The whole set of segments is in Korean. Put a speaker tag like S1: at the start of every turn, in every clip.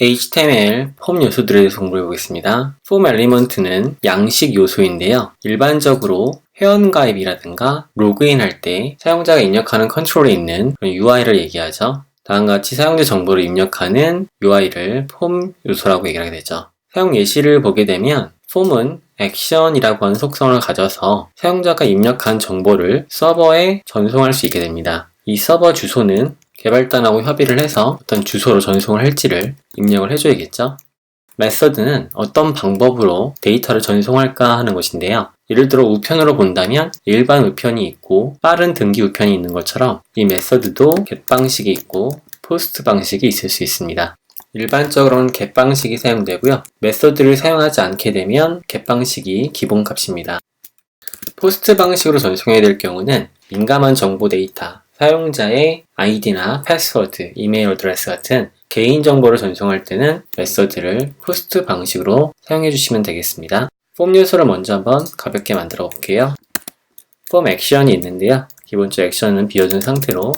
S1: HTML 폼 요소들에 대해서 공부해 보겠습니다. 폼 엘리먼트는 양식 요소인데요. 일반적으로 회원가입이라든가 로그인 할 때 사용자가 입력하는 컨트롤에 있는 UI를 얘기하죠. 다음과 같이 사용자 정보를 입력하는 UI를 폼 요소라고 얘기하게 되죠. 사용 예시를 보게 되면 폼은 액션이라고 하는 속성을 가져서 사용자가 입력한 정보를 서버에 전송할 수 있게 됩니다. 이 서버 주소는 개발단하고 협의를 해서 어떤 주소로 전송을 할지를 입력을 해줘야겠죠. 메서드는 어떤 방법으로 데이터를 전송할까 하는 것인데요. 예를 들어 우편으로 본다면 일반 우편이 있고 빠른 등기 우편이 있는 것처럼 이 메서드도 get 방식이 있고 포스트 방식이 있을 수 있습니다. 일반적으로는 get 방식이 사용되고요. 메서드를 사용하지 않게 되면 get 방식이 기본값입니다. 포스트 방식으로 전송해야 될 경우는 민감한 정보 데이터, 사용자의 아이디나 패스워드, 이메일 어드레스 같은 개인정보를 전송할 때는 메서드를 포스트 방식으로 사용해 주시면 되겠습니다. 폼 요소를 먼저 한번 가볍게 만들어 볼게요. 폼 액션이 있는데요. 기본적으로 액션은 비워둔 상태로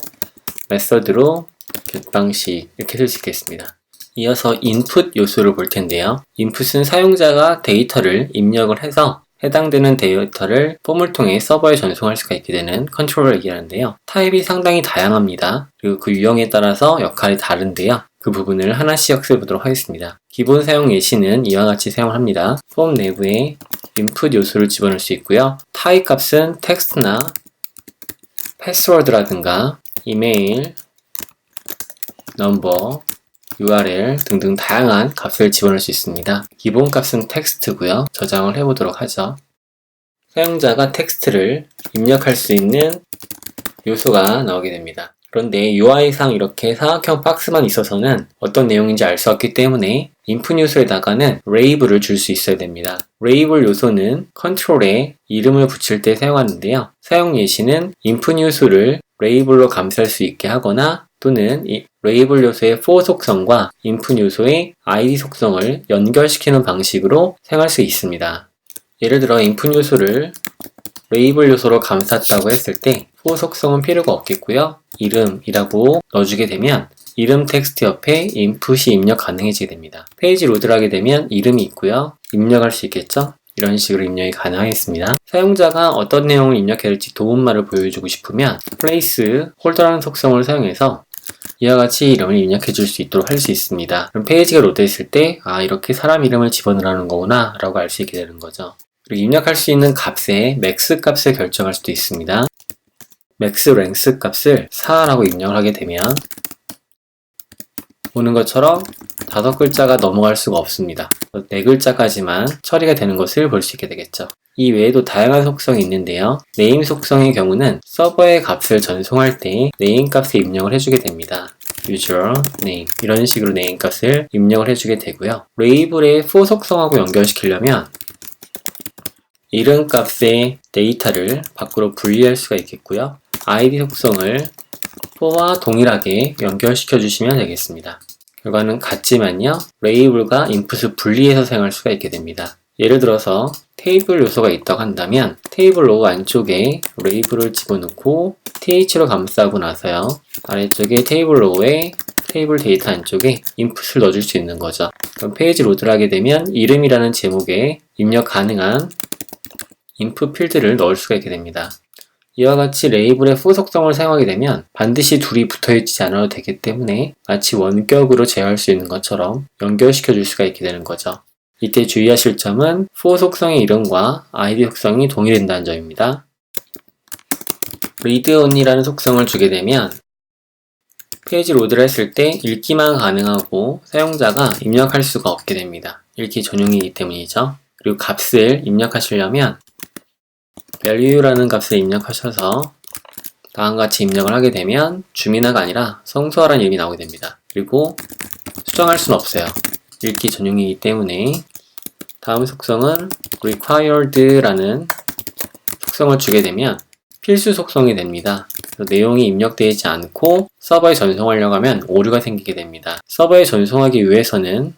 S1: 메서드로 get 방식 이렇게 쓸 수 있겠습니다. 이어서 인풋 요소를 볼 텐데요. 인풋은 사용자가 데이터를 입력을 해서 해당되는 데이터를 폼을 통해 서버에 전송할 수가 있게 되는 컨트롤을 얘기하는데요. 타입이 상당히 다양합니다. 그리고 그 유형에 따라서 역할이 다른데요. 그 부분을 하나씩 학습해 보도록 하겠습니다. 기본 사용 예시는 이와 같이 사용을 합니다. 폼 내부에 인풋 요소를 집어넣을 수 있고요. 타입 값은 텍스트나 패스워드라든가 이메일, 넘버, URL 등등 다양한 값을 집어넣을 수 있습니다. 기본 값은 텍스트고요. 저장을 해보도록 하죠. 사용자가 텍스트를 입력할 수 있는 요소가 나오게 됩니다. 그런데 UI상 이렇게 사각형 박스만 있어서는 어떤 내용인지 알 수 없기 때문에 인풋 요소에다가는 레이블을 줄 수 있어야 됩니다. 레이블 요소는 컨트롤에 이름을 붙일 때 사용하는데요. 사용 예시는 인풋 요소를 레이블로 감쌀 수 있게 하거나 또는 이 레이블 요소의 for 속성과 인풋 요소의 id 속성을 연결시키는 방식으로 사용할 수 있습니다. 예를 들어 인풋 요소를 레이블 요소로 감쌌다고 했을 때 for 속성은 필요가 없겠고요. 이름이라고 넣어주게 되면 이름 텍스트 옆에 인풋이 입력 가능해지게 됩니다. 페이지 로드를 하게 되면 이름이 있고요. 입력할 수 있겠죠? 이런 식으로 입력이 가능하겠습니다. 사용자가 어떤 내용을 입력해야 될지 도움말을 보여주고 싶으면 place 홀더라는 속성을 사용해서 이와 같이 이름을 입력해 줄 수 있도록 할 수 있습니다. 그럼 페이지가 로드했을 때 이렇게 사람 이름을 집어넣으라는 거구나 라고 알 수 있게 되는 거죠. 그리고 입력할 수 있는 값에 max 값을 결정할 수도 있습니다. max length 값을 4라고 입력을 하게 되면 보는 것처럼 5글자가 넘어갈 수가 없습니다. 4글자까지만 처리가 되는 것을 볼 수 있게 되겠죠. 이 외에도 다양한 속성이 있는데요. 네임 속성의 경우는 서버의 값을 전송할 때 네임 값을 입력을 해주게 됩니다. user name 이런 식으로 네임 값을 입력을 해주게 되고요. 레이블의 for 속성하고 연결시키려면 이름 값의 데이터를 밖으로 분리할 수가 있겠고요. id 속성을 for와 동일하게 연결시켜 주시면 되겠습니다. 결과는 같지만요. 레이블과 인풋을 분리해서 사용할 수가 있게 됩니다. 예를 들어서 테이블 요소가 있다고 한다면 테이블 로우 안쪽에 레이블을 집어넣고 th로 감싸고 나서요. 아래쪽에 테이블 로우에 테이블 데이터 안쪽에 인풋을 넣어줄 수 있는 거죠. 그럼 페이지 로드를 하게 되면 이름이라는 제목에 입력 가능한 인풋 필드를 넣을 수가 있게 됩니다. 이와 같이 레이블의 for 속성을 사용하게 되면 반드시 둘이 붙어있지 않아도 되기 때문에 마치 원격으로 제어할 수 있는 것처럼 연결시켜 줄 수가 있게 되는 거죠. 이때 주의하실 점은 for 속성의 이름과 id 속성이 동일한다는 점입니다. read only라는 속성을 주게 되면 페이지 로드를 했을 때 읽기만 가능하고 사용자가 입력할 수가 없게 됩니다. 읽기 전용이기 때문이죠. 그리고 값을 입력하시려면 value라는 값을 입력하셔서 다음과 같이 입력을 하게 되면 주민화가 아니라 성소화라는 이름이 나오게 됩니다. 그리고 수정할 수는 없어요. 읽기 전용이기 때문에 다음 속성은 required라는 속성을 주게 되면 필수 속성이 됩니다. 내용이 입력되지 않고 서버에 전송하려고 하면 오류가 생기게 됩니다. 서버에 전송하기 위해서는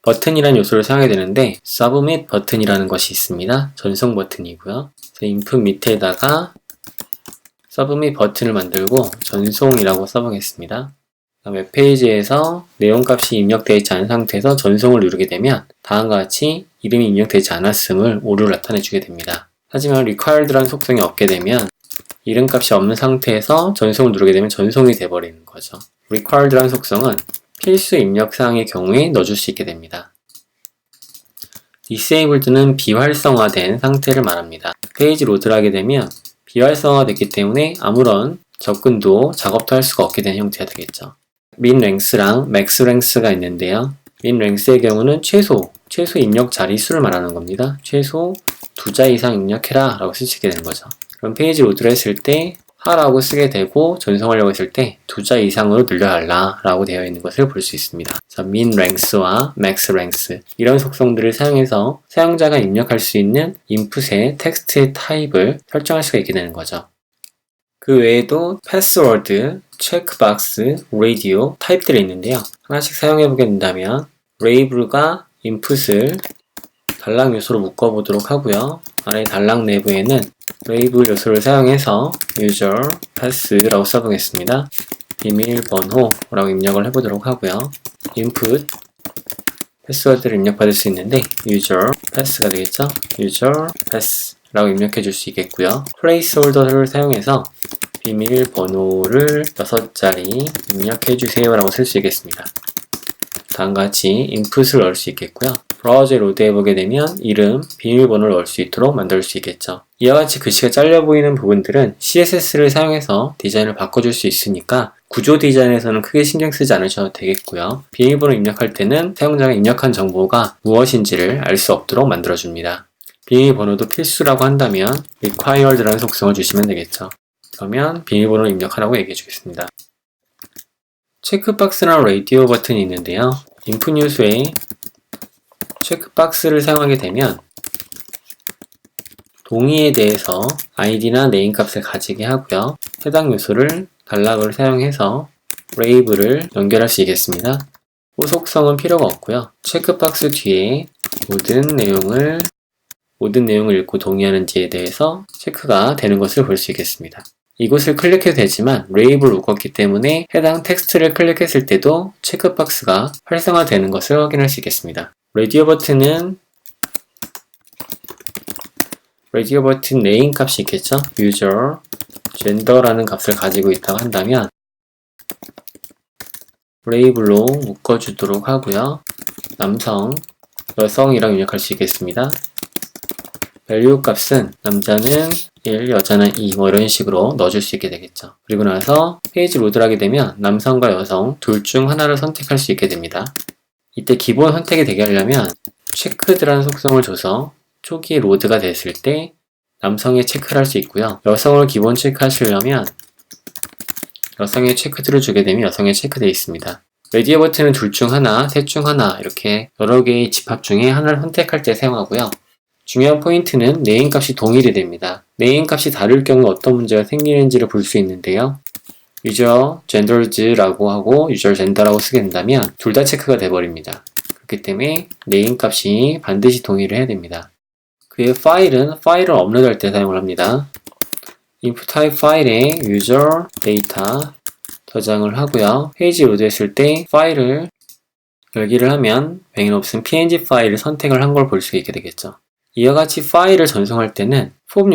S1: 버튼이라는 요소를 사용하게 되는데 submit 버튼이라는 것이 있습니다. 전송 버튼이고요. 인풋 밑에다가 submit 버튼을 만들고 전송이라고 써보겠습니다. 웹페이지에서 내용값이 입력되어 있지 않은 상태에서 전송을 누르게 되면 다음과 같이 이름이 입력되지 않았음을 오류를 나타내주게 됩니다. 하지만 required라는 속성이 없게 되면 이름값이 없는 상태에서 전송을 누르게 되면 전송이 돼버리는 거죠. required라는 속성은 필수 입력사항의 경우에 넣어줄 수 있게 됩니다. disabled는 비활성화된 상태를 말합니다. 페이지 로드를 하게 되면 비활성화됐기 때문에 아무런 접근도 작업도 할 수가 없게 되는 형태가 되겠죠. min-length랑 max-length가 있는데요. min-length의 경우는 최소 입력 자릿수를 말하는 겁니다. 최소 2자 이상 입력해라 라고 쓰시게 되는 거죠. 그럼 페이지 로드를 했을 때 하라고 쓰게 되고 전송하려고 했을 때 2자 이상으로 늘려달라 라고 되어 있는 것을 볼 수 있습니다. min-length와 max-length 이런 속성들을 사용해서 사용자가 입력할 수 있는 인풋의 텍스트의 타입을 설정할 수가 있게 되는 거죠. 그 외에도 패스워드, 체크박스, 라디오 타입들이 있는데요. 하나씩 사용해 보게 된다면 label과 input을 달랑 요소로 묶어보도록 하고요. 아래 달랑 내부에는 label 요소를 사용해서 user pass라고 써보겠습니다. 비밀번호라고 입력을 해보도록 하고요. input 패스워드를 입력받을 수 있는데 user pass가 되겠죠. user pass라고 입력해 줄 수 있겠고요. placeholder를 사용해서 비밀번호를 6자리 입력해 주세요 라고 쓸 수 있겠습니다. 다음과 같이 input을 넣을 수 있겠고요. 브라우저에 로드해보게 되면 이름, 비밀번호를 넣을 수 있도록 만들 수 있겠죠. 이와 같이 글씨가 잘려 보이는 부분들은 CSS를 사용해서 디자인을 바꿔줄 수 있으니까 구조 디자인에서는 크게 신경 쓰지 않으셔도 되겠고요. 비밀번호 입력할 때는 사용자가 입력한 정보가 무엇인지를 알 수 없도록 만들어줍니다. 비밀번호도 필수라고 한다면 required라는 속성을 주시면 되겠죠. 그러면 비밀번호를 입력하라고 얘기해 주겠습니다. 체크박스나 라디오 버튼이 있는데요. 인풋 요소에 체크박스를 사용하게 되면 동의에 대해서 id나 name 값을 가지게 하고요. 해당 요소를 단락을 사용해서 label을 연결할 수 있겠습니다. 후속성은 필요가 없고요. 체크박스 뒤에 모든 내용을 읽고 동의하는지에 대해서 체크가 되는 것을 볼 수 있겠습니다. 이곳을 클릭해도 되지만 레이블을 묶었기 때문에 해당 텍스트를 클릭했을 때도 체크박스가 활성화되는 것을 확인할 수 있겠습니다. 라디오 버튼 네임 값이 있겠죠? user, gender라는 값을 가지고 있다고 한다면 레이블로 묶어주도록 하고요. 남성, 여성이라고 입력할 수 있겠습니다. value 값은 남자는 1, 여자는 2 이런 식으로 넣어줄 수 있게 되겠죠. 그리고 나서 페이지 로드를 하게 되면 남성과 여성 둘 중 하나를 선택할 수 있게 됩니다. 이때 기본 선택이 되게 하려면 체크드라는 속성을 줘서 초기에 로드가 됐을 때 남성의 체크를 할 수 있고요. 여성을 기본 체크하시려면 여성의 체크드를 주게 되면 여성의 체크되어 있습니다. 라디오 버튼은 둘 중 하나, 셋 중 하나 이렇게 여러 개의 집합 중에 하나를 선택할 때 사용하고요. 중요한 포인트는 네임 값이 동일이 됩니다. 네임 값이 다를 경우 어떤 문제가 생기는지를 볼 수 있는데요. user genders라고 하고 user gender라고 쓰게 된다면 둘 다 체크가 돼버립니다. 그렇기 때문에 네임 값이 반드시 동일을 해야 됩니다. 그의 파일을 업로드할 때 사용을 합니다. input type 파일에 user data 저장을 하고요. 페이지 로드했을 때 파일을 열기를 하면 백인옵슨 png 파일을 선택을 한 걸 볼 수 있게 되겠죠. 이와 같이 파일을 전송할 때는 폼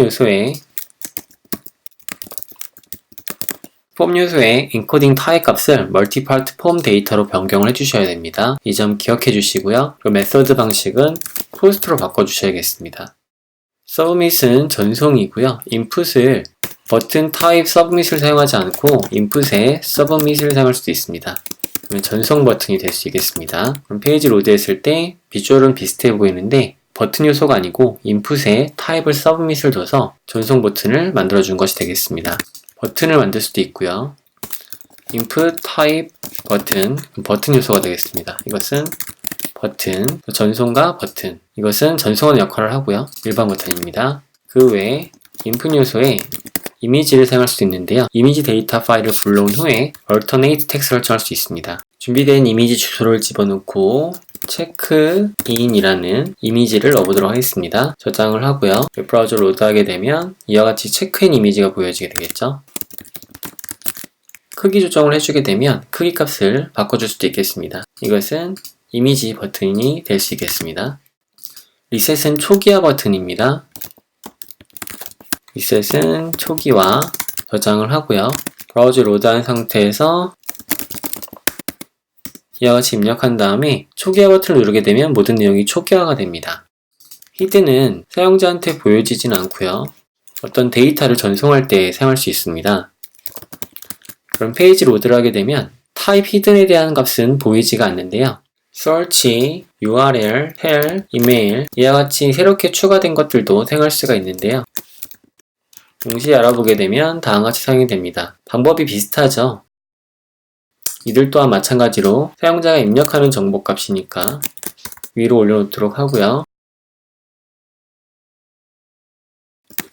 S1: 요소에 인코딩 타입 값을 멀티파트 폼 데이터로 변경을 해주셔야 됩니다. 이 점 기억해 주시고요. 그리고 메서드 방식은 포스트로 바꿔주셔야겠습니다. 서브밋은 전송이고요. 인풋을 버튼 타입 서브밋을 사용하지 않고 인풋에 서브밋을 사용할 수도 있습니다. 그러면 전송 버튼이 될 수 있겠습니다. 그럼 페이지 로드했을 때 비주얼은 비슷해 보이는데 버튼 요소가 아니고 인풋에 타입을 서브밋을 둬서 전송 버튼을 만들어준 것이 되겠습니다. 버튼을 만들 수도 있고요. input type 버튼 요소가 되겠습니다. 이것은 버튼, 전송과 버튼. 이것은 전송하는 역할을 하고요. 일반 버튼입니다. 그 외에 input 요소에 이미지를 사용할 수 있는데요. 이미지 데이터 파일을 불러온 후에 alternate 텍스트를 설정할 수 있습니다. 준비된 이미지 주소를 집어넣고 체크인이라는 이미지를 넣어보도록 하겠습니다. 저장을 하고요. 웹브라우저를 로드하게 되면 이와 같이 체크인 이미지가 보여지게 되겠죠. 크기 조정을 해주게 되면 크기 값을 바꿔줄 수도 있겠습니다. 이것은 이미지 버튼이 될 수 있겠습니다. 리셋은 초기화 버튼입니다. 리셋은 초기화 저장을 하고요. 브라우저 로드한 상태에서 이와 같이 입력한 다음에 초기화 버튼을 누르게 되면 모든 내용이 초기화가 됩니다. 히드는 사용자한테 보여지진 않고요. 어떤 데이터를 전송할 때 사용할 수 있습니다. 그럼 페이지 로드를 하게 되면 타입 히든에 대한 값은 보이지가 않는데요. search, URL, tel, 이메일 이와 같이 새롭게 추가된 것들도 사용할 수가 있는데요. 동시에 알아보게 되면 다음과 같이 사용이 됩니다. 방법이 비슷하죠? 이들 또한 마찬가지로 사용자가 입력하는 정보값이니까 위로 올려놓도록 하고요.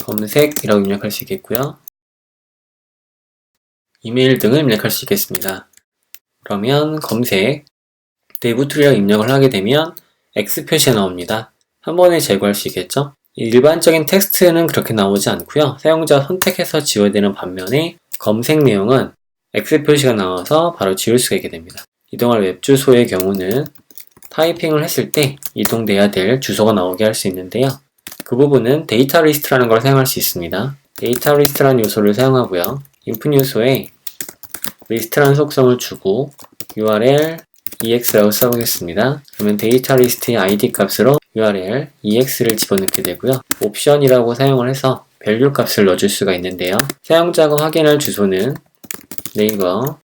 S1: 검색이라고 입력할 수 있겠고요. 이메일 등을 입력할 수 있겠습니다. 그러면 검색, 내부툴이라고 입력을 하게 되면 X 표시가 나옵니다. 한 번에 제거할 수 있겠죠? 일반적인 텍스트는 그렇게 나오지 않고요. 사용자 선택해서 지워야 되는 반면에 검색 내용은 X 표시가 나와서 바로 지울 수가 있게 됩니다. 이동할 웹 주소의 경우는 타이핑을 했을 때 이동돼야 될 주소가 나오게 할 수 있는데요. 그 부분은 데이터 리스트라는 걸 사용할 수 있습니다. 데이터 리스트라는 요소를 사용하고요. 인풋 요소에 리스트라는 속성을 주고 URL EX라고 써보겠습니다. 그러면 데이터 리스트의 ID 값으로 URL EX를 집어넣게 되고요. 옵션이라고 사용을 해서 밸류 값을 넣어줄 수가 있는데요. 사용자가 확인할 주소는 네이버.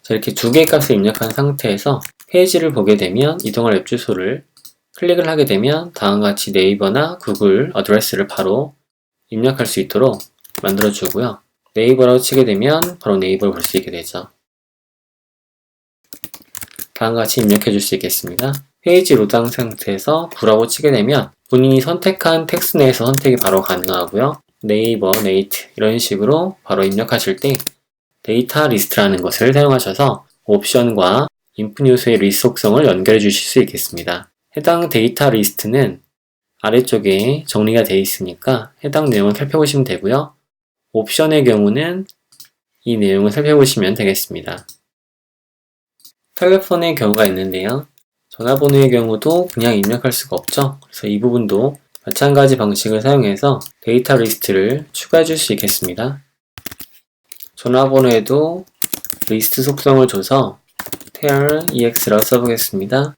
S1: 자, 이렇게 두 개의 값을 입력한 상태에서 페이지를 보게 되면 이동할 웹 주소를 클릭을 하게 되면 다음과 같이 네이버나 구글 어드레스를 바로 입력할 수 있도록 만들어주고요. 네이버라고 치게 되면 바로 네이버를 볼 수 있게 되죠. 다음과 같이 입력해 줄 수 있겠습니다. 페이지 로드한 상태에서 부라고 치게 되면 본인이 선택한 텍스트 내에서 선택이 바로 가능하고요. 네이버, 네이트 이런 식으로 바로 입력하실 때 데이터 리스트라는 것을 사용하셔서 옵션과 인풋 요소의 리스트 속성을 연결해 주실 수 있겠습니다. 해당 데이터 리스트는 아래쪽에 정리가 되어 있으니까 해당 내용을 살펴보시면 되고요. 옵션의 경우는 이 내용을 살펴보시면 되겠습니다. 텔레폰의 경우가 있는데요. 전화번호의 경우도 그냥 입력할 수가 없죠. 그래서 이 부분도 마찬가지 방식을 사용해서 데이터 리스트를 추가해 줄 수 있겠습니다. 전화번호에도 리스트 속성을 줘서 tel ex라고 써보겠습니다.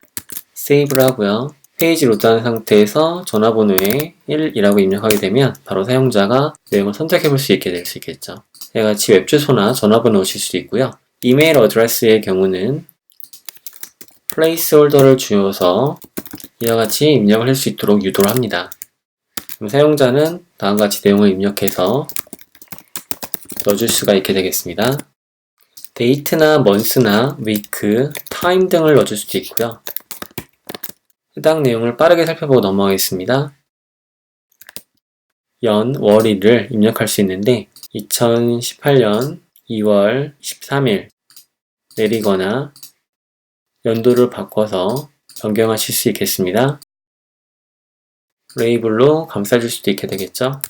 S1: 세이브를 하고요. 페이지 로드한 상태에서 전화번호에 1이라고 입력하게 되면 바로 사용자가 내용을 선택해 볼 수 있게 될 수 있겠죠. 이와 같이 웹 주소나 전화번호 오실 수도 있고요. 이메일 어드레스의 경우는 플레이스홀더를 주어서 이와 같이 입력을 할 수 있도록 유도를 합니다. 그럼 사용자는 다음과 같이 내용을 입력해서 넣어줄 수가 있게 되겠습니다. 데이트나 먼스나 위크, 타임 등을 넣어줄 수도 있고요. 해당 내용을 빠르게 살펴보고 넘어가겠습니다. 연, 월일을 입력할 수 있는데 2018년 2월 13일 내리거나 연도를 바꿔서 변경하실 수 있겠습니다. 레이블로 감싸줄 수도 있게 되겠죠.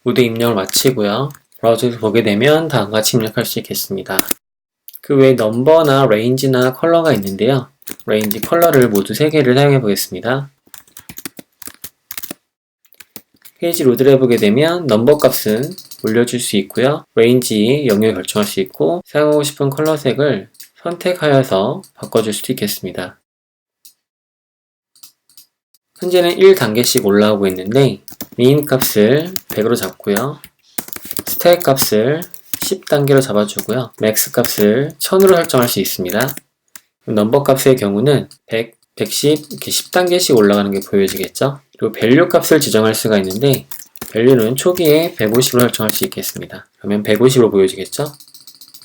S1: 모두 입력을 마치고요. 브라우저에서 보게 되면 다음과 같이 입력할 수 있겠습니다. 그 외에 넘버나 레인지나 컬러가 있는데요. 레인지, 컬러를 모두 3개를 사용해 보겠습니다. 페이지 로드를 해보게 되면 넘버 값은 올려줄 수 있고요. 레인지 영역을 결정할 수 있고 사용하고 싶은 컬러 색을 선택하여서 바꿔줄 수도 있겠습니다. 현재는 1단계씩 올라오고 있는데 메인 값을 100으로 잡고요. 스택 값을 10단계로 잡아주고요. 맥스 값을 1000으로 설정할 수 있습니다. 넘버 값의 경우는 100, 110 이렇게 10단계씩 올라가는 게 보여지겠죠. 그리고 밸류 값을 지정할 수가 있는데 밸류는 초기에 150으로 설정할 수 있겠습니다. 그러면 150으로 보여지겠죠.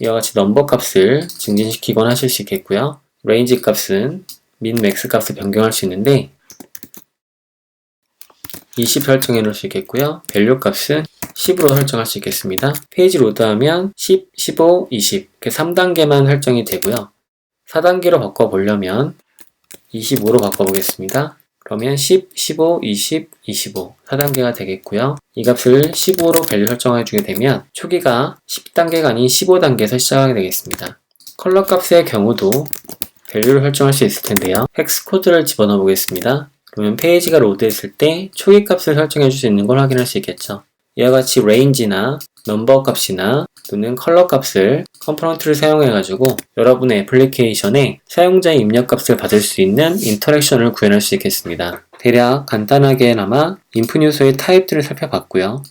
S1: 이와 같이 넘버 값을 증진시키거나 하실 수 있겠고요. 레인지 값은 민, 맥스 값을 변경할 수 있는데 20 설정해 놓을 수 있겠고요. 밸류 값은 10으로 설정할 수 있겠습니다. 페이지 로드하면 10, 15, 20 이렇게 3단계만 설정이 되고요. 4단계로 바꿔보려면 25로 바꿔보겠습니다. 그러면 10, 15, 20, 25 4단계가 되겠고요. 이 값을 15로 밸류 설정해 주게 되면 초기가 10단계가 아닌 15단계에서 시작하게 되겠습니다. 컬러 값의 경우도 밸류를 설정할 수 있을 텐데요. 헥스 코드를 집어넣어 보겠습니다. 그러면 페이지가 로드했을 때 초기 값을 설정해 줄 수 있는 걸 확인할 수 있겠죠. 이와 같이 range나 넘버 값이나 또는 컬러 값을 컴포넌트를 사용해 가지고 여러분의 애플리케이션에 사용자의 입력 값을 받을 수 있는 인터랙션을 구현할 수 있겠습니다. 대략 간단하게나마 인풋 요소의 타입들을 살펴봤고요.